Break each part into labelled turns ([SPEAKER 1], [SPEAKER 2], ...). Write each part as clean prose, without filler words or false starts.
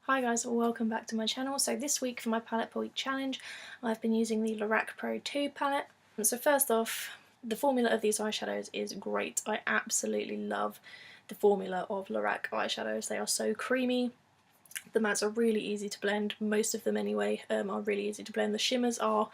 [SPEAKER 1] Hi guys, welcome back to my channel. So this week for my palette per week challenge, I've been using the Lorac Pro 2 palette. So first off, the formula of these eyeshadows is great. I absolutely love the formula of Lorac eyeshadows. They are so creamy. The mattes are really easy to blend, most of them anyway, are really easy to blend. The shimmers are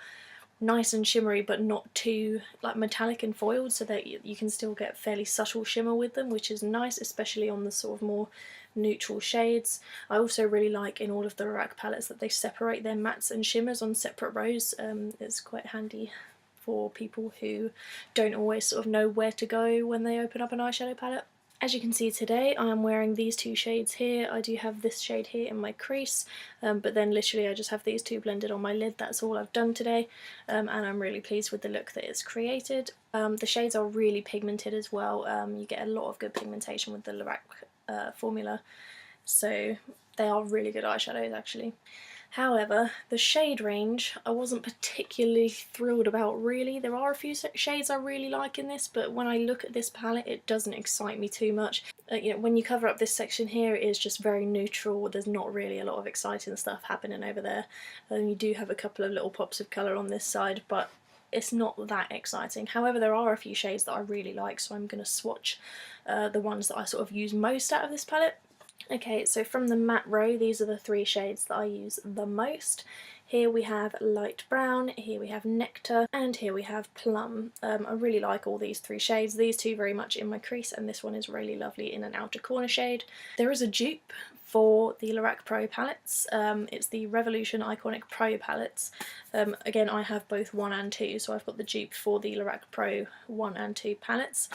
[SPEAKER 1] nice and shimmery but not too like metallic and foiled, so that you can still get fairly subtle shimmer with them, which is nice, especially on the sort of more neutral shades. I also really like in all of the Lorac palettes that they separate their mattes and shimmers on separate rows. It's quite handy for people who don't always sort of know where to go when they open up an eyeshadow palette. As you can see today, I am wearing these two shades here. I do have this shade here in my crease, but then literally I just have these two blended on my lid. That's all I've done today, and I'm really pleased with the look that it's created. The shades are really pigmented as well. You get a lot of good pigmentation with the Lorac formula, so they are really good eyeshadows actually. However, the shade range I wasn't particularly thrilled about really. There are a few shades I really like in this, but when I look at this palette it doesn't excite me too much. When you cover up this section here, it is just very neutral. There's not really a lot of exciting stuff happening over there. You do have a couple of little pops of colour on this side, but it's not that exciting. However, there are a few shades that I really like, so I'm going to swatch the ones that I sort of use most out of this palette. Okay, so from the matte row, these are the three shades that I use the most. Here we have light brown, here we have nectar, and here we have plum. I really like all these three shades. These two very much in my crease, and this one is really lovely in an outer corner shade. There is a dupe for the Lorac Pro palettes. It's the Revolution Iconic Pro palettes. Again, I have both 1 and 2, so I've got the dupe for the Lorac Pro 1 and 2 palettes.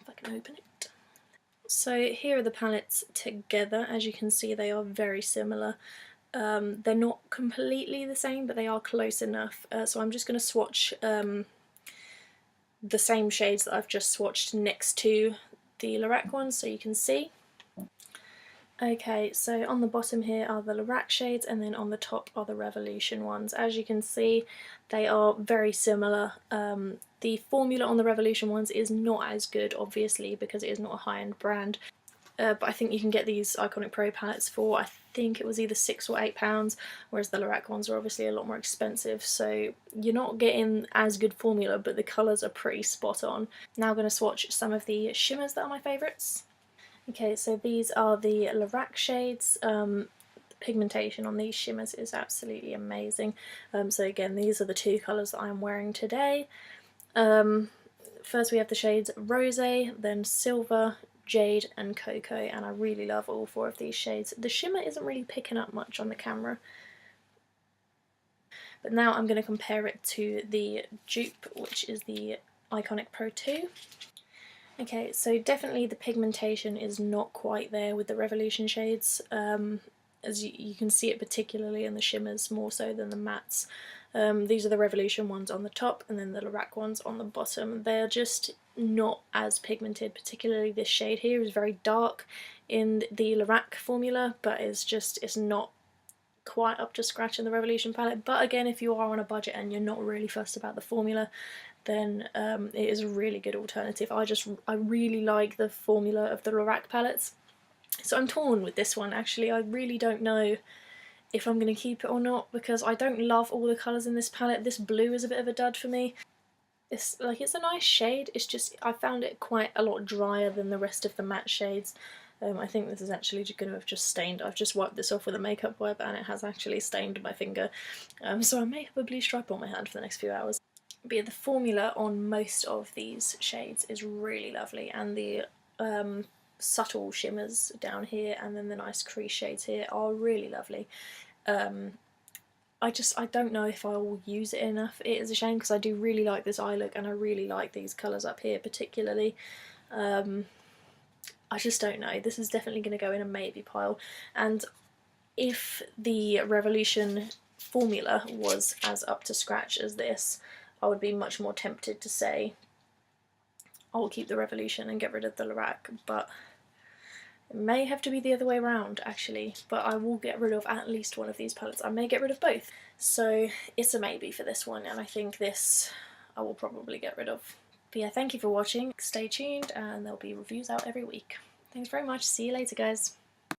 [SPEAKER 1] If I can open it. So here are the palettes together. As you can see, they are very similar. They're not completely the same, but they are close enough. So I'm just going to swatch the same shades that I've just swatched next to the Lorac ones so you can see. Okay, so on the bottom here are the Lorac shades, and then on the top are the Revolution ones. As you can see, they are very similar. The formula on the Revolution ones is not as good, obviously, because it is not a high-end brand. But I think you can get these Iconic Pro palettes for, I think it was either £6 or £8, whereas the Lorac ones are obviously a lot more expensive. So you're not getting as good formula, but the colours are pretty spot on. Now I'm going to swatch some of the shimmers that are my favourites. Okay, so these are the Lorac shades. The pigmentation on these shimmers is absolutely amazing. So again, these are the two colours that I'm wearing today. First we have the shades Rosé, then Silver, Jade and Cocoa, and I really love all four of these shades. The shimmer isn't really picking up much on the camera. But now I'm going to compare it to the dupe, which is the Iconic Pro 2. Okay, so definitely the pigmentation is not quite there with the Revolution shades, as you can see it particularly in the shimmers more so than the mattes. These are the Revolution ones on the top and then the Lorac ones on the bottom. They're just not as pigmented, particularly this shade here is very dark in the Lorac formula, but it's not quite up to scratch in the Revolution palette. But again, if you are on a budget and you're not really fussed about the formula, then it is a really good alternative. I really like the formula of the Lorac palettes, so I'm torn with this one actually. I really don't know if I'm going to keep it or not, because I don't love all the colours in this palette. This blue is a bit of a dud for me. It's a nice shade, it's just I found it quite a lot drier than the rest of the matte shades. I think this is actually going to have just stained. I've just wiped this off with a makeup wipe and it has actually stained my finger, so I may have a blue stripe on my hand for the next few hours. But yeah, the formula on most of these shades is really lovely, and the subtle shimmers down here and then the nice crease shades here are really lovely. I don't know if I will use it enough. It is a shame because I do really like this eye look and I really like these colours up here particularly. I just don't know. This is definitely going to go in a maybe pile, and if the Revolution formula was as up to scratch as this, I would be much more tempted to say I'll keep the Revolution and get rid of the Lorac, but it may have to be the other way around actually. But I will get rid of at least one of these palettes. I may get rid of both. So it's a maybe for this one, and I think this I will probably get rid of. But yeah, thank you for watching. Stay tuned and there'll be reviews out every week. Thanks very much. See you later, guys.